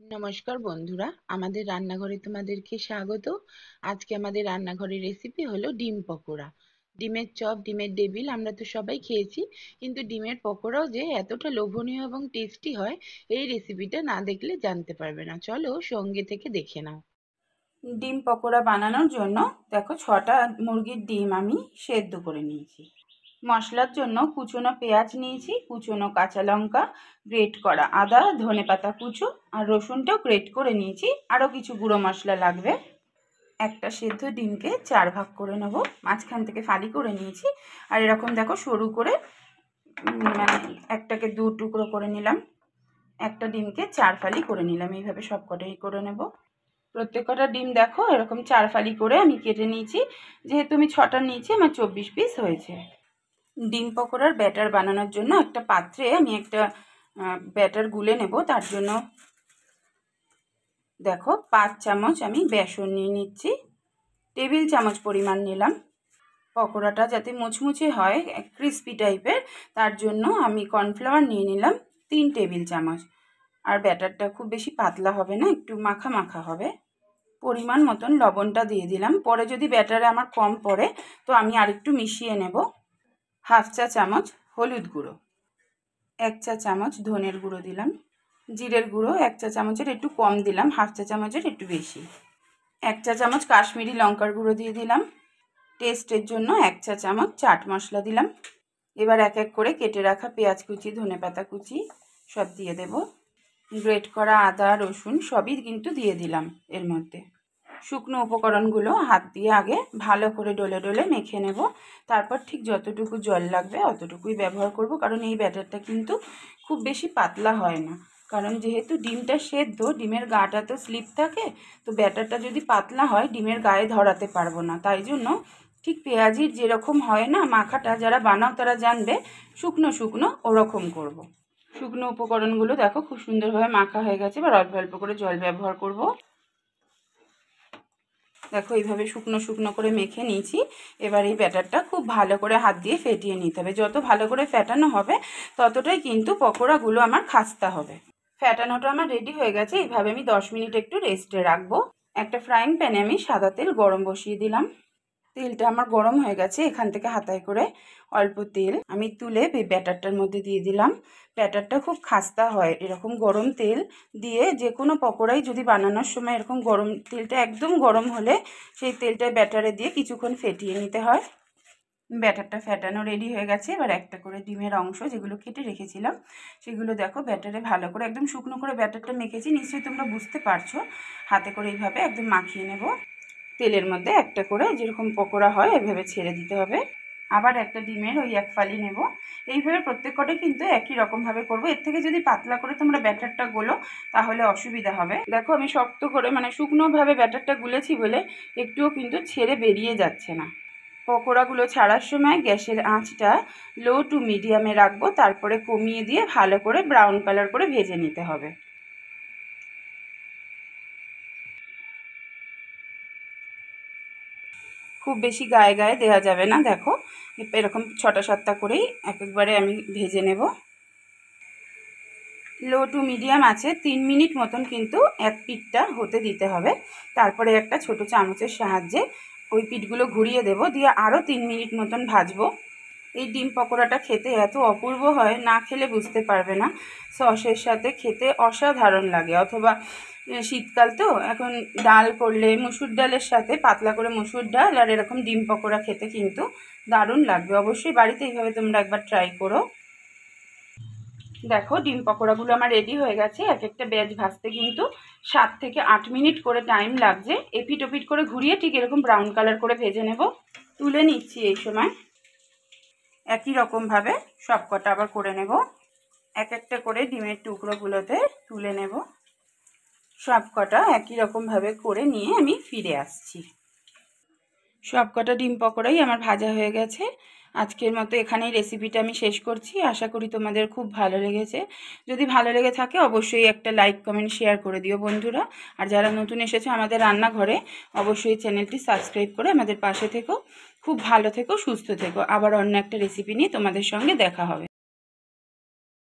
নমস্কার বন্ধুরা, আমাদের রান্নাঘরে তোমাদেরকে স্বাগত। আজকে আমাদের রান্নাঘরের রেসিপি হলো ডিম পকোড়া। ডিমের চপ, ডিমের ডেভিল আমরা তো সবাই খেয়েছি, কিন্তু ডিমের পকোড়াও যে এতটা লোভনীয় এবং টেস্টি হয় এই রেসিপিটা না দেখলে জানতে পারবে না। চলো সঙ্গে থেকে দেখে নাও। ডিম পকোড়া বানানোর জন্য দেখো 6টা মুরগির ডিম আমি সেদ্ধ করে নিয়েছি। মশলার জন্য কুচনো পেঁয়াজ নিয়েছি, কুচনো কাঁচা লঙ্কা, গ্রেট করা আদা, ধনেপাতা কুচো আর রসুনটাও গ্রেট করে নিয়েছি। আরও কিছু গুঁড়ো মশলা লাগবে। একটা সেদ্ধ ডিমকে 4 ভাগ করে নেব, মাঝখান থেকে ফালি করে নিয়েছি। আর এরকম দেখো সরু করে মানে একটাকে 2 টুকরো করে নিলাম, একটা ডিমকে 4 ফালি করে নিলাম। এইভাবে সব কটাই করে নেব। প্রত্যেকটা ডিম দেখো এরকম 4 ফালি করে আমি কেটে নিয়েছি। যেহেতু আমি 6টা নিয়েছি, আমার 24 পিস হয়েছে। ডিম পকোড়ার ব্যাটার বানানোর জন্য একটা পাত্রে আমি একটা ব্যাটার গুলে নেব। তার জন্য দেখো 5 চামচ আমি বেসন নিয়ে নিচ্ছি, টেবিল চামচ পরিমাণ নিলাম। পকোড়াটা যাতে মুচমুচে হয়, ক্রিস্পি টাইপের, তার জন্য আমি কর্নফ্লাওয়ার নিয়ে নিলাম 3 টেবিল চামচ। আর ব্যাটারটা খুব বেশি পাতলা হবে না, একটু মাখা মাখা হবে। পরিমাণ মতন লবণটা দিয়ে দিলাম। পরে যদি ব্যাটারে আমার কম পড়ে তো আমি আরেকটু মিশিয়ে নেব। হাফ চা চামচ হলুদ গুঁড়ো, 1 চা চামচ ধনের গুঁড়ো দিলাম। জিরের গুঁড়ো 1 চা চামচের একটু কম দিলাম, হাফ চা চামচের একটু বেশি। 1 চা চামচ কাশ্মীরি লঙ্কার গুঁড়ো দিয়ে দিলাম। টেস্টের জন্য 1 চা চামচ চাট মশলা দিলাম। এবার এক এক করে কেটে রাখা পেঁয়াজ কুচি, ধনেপাতা কুচি সব দিয়ে দেব। গ্রেট করা আদা, রসুন সবই কিন্তু দিয়ে দিলাম এর মধ্যে। শুকনো উপকরণগুলো হাত দিয়ে আগে ভালো করে ডলে ডলে মেখে নেব। তারপর ঠিক যতটুকু জল লাগবে অতটুকুই ব্যবহার করব, কারণ এই ব্যাটারটা কিন্তু খুব বেশি পাতলা হয় না। কারণ যেহেতু ডিমটা সেদ্ধ, ডিমের গাটা তো স্লিপ থাকে, তো ব্যাটারটা যদি পাতলা হয় ডিমের গায়ে ধরাতে পারবো না। তাই জন্য ঠিক পেঁয়াজির যেরকম হয় না মাখাটা, যারা বানাও তারা জানবে, শুকনো শুকনো ওরকম করব। শুকনো উপকরণগুলো দেখো খুব সুন্দরভাবে মাখা হয়ে গেছে। এবার অল্প অল্প করে জল ব্যবহার করব। দেখো এইভাবে শুকনো শুকনো করে মেখে নিয়েছি। এবার এই ব্যাটারটা খুব ভালো করে হাত দিয়ে ফেটিয়ে নিতে হবে। যত ভালো করে ফেটানো হবে ততটাই কিন্তু পকোড়াগুলো আমার খাস্তা হবে। ফেটানোটা আমার রেডি হয়ে গেছে। এইভাবে আমি 10 মিনিট একটু রেস্টে রাখবো। একটা ফ্রাইং প্যানে আমি সাদা তেল গরম বসিয়ে দিলাম। তেলটা আমার গরম হয়ে গেছে। এখান থেকে হাতায় করে অল্প তেল আমি তুলে এই ব্যাটারটার মধ্যে দিয়ে দিলাম। ব্যাটারটা খুব খাস্তা হয়। এরকম গরম তেল দিয়ে যে কোনো পকোড়াই যদি বানানোর সময় এরকম গরম তেলটা একদম গরম হলে সেই তেলটা ব্যাটারে দিয়ে কিছুক্ষণ ফেটিয়ে নিতে হয়। ব্যাটারটা ফেটানো রেডি হয়ে গেছে। এবার একটা করে ডিমের অংশ যেগুলো কেটে রেখেছিলাম সেগুলো দেখো ব্যাটারে ভালো করে একদম শুকনো করে ব্যাটারটা মেখেছি, নিশ্চয়ই তোমরা বুঝতে পারছো। হাতে করে এইভাবে একদম মাখিয়ে নেব। তেলের মধ্যে একটা করে যেরকম পকোড়া হয় এভাবে ছেড়ে দিতে হবে। আবার একটা ডিমের ওই 1 ফালি নেব। এইভাবে প্রত্যেকটাই কিন্তু একই রকমভাবে করব। এর থেকে যদি পাতলা করে তোমরা ব্যাটারটা গোলো তাহলে অসুবিধা হবে। দেখো আমি শক্ত করে মানে শুকনোভাবে ব্যাটারটা গুলেছি বলে একটুও কিন্তু ছেড়ে বেরিয়ে যাচ্ছে না। পকোড়াগুলো ছাড়ার সময় গ্যাসের আঁচটা লো টু মিডিয়ামে রাখবো, তারপরে কমিয়ে দিয়ে ভালো করে ব্রাউন কালার করে ভেজে নিতে হবে। খুব বেশি গায়ে গায়ে দেওয়া যাবে না। দেখো এরকম 6টা 7টা করেই একবারে আমি ভেজে নেব। লো টু মিডিয়াম আছে 3 মিনিট মতন কিন্তু এক পিঠটা হতে দিতে হবে। তারপরে একটা ছোট চামচের সাহায্যে ওই পিঠগুলো ঘুরিয়ে দেব, দিয়ে আরও 3 মিনিট মতন ভাজবো। এই ডিম পকোড়াটা খেতে এত অপূর্ব হয়, না খেলে বুঝতে পারবে না। সসের সাথে খেতে অসাধারণ লাগে। অথবা শীতকাল তো এখন ডাল করলে মুসুর ডালের সাথে পাতলা করে মুসুর ডাল আর এরকম ডিম পকোড়া খেতে কিন্তু দারুণ লাগবে। অবশ্যই বাড়িতে এইভাবে তোমরা একবার ট্রাই করো। দেখো ডিম পকোড়াগুলো আমার রেডি হয়ে গেছে। এক একটা ব্যাচ ভাজতে কিন্তু 7 থেকে 8 মিনিট করে টাইম লাগছে। এপিট ওপিট করে ঘুরিয়ে ঠিক এরকম ব্রাউন কালার করে ভেজে নেব। তুলে নিচ্ছি এই সময়। একই রকমভাবে সব কটা আবার করে নেব। এক একটা করে ডিমের টুকরোগুলোতে তুলে নেব। সব কটা একই রকমভাবে করে নিয়ে আমি ফিরে আসছি। সব কটা ডিম পকোড়াই আমার ভাজা হয়ে গেছে। আজকের মতো এখানেই রেসিপিটা আমি শেষ করছি। আশা করি তোমাদের খুব ভালো লেগেছে। যদি ভালো লেগে থাকে অবশ্যই একটা লাইক কমেন্ট শেয়ার করে দিও বন্ধুরা। আর যারা নতুন এসেছে আমাদের রান্নাঘরে অবশ্যই চ্যানেলটি সাবস্ক্রাইব করে আমাদের পাশে থেকো। খুব ভালো থেকো, সুস্থ থেকো। আবার অন্য একটা রেসিপি নিয়ে তোমাদের সঙ্গে দেখা হবে।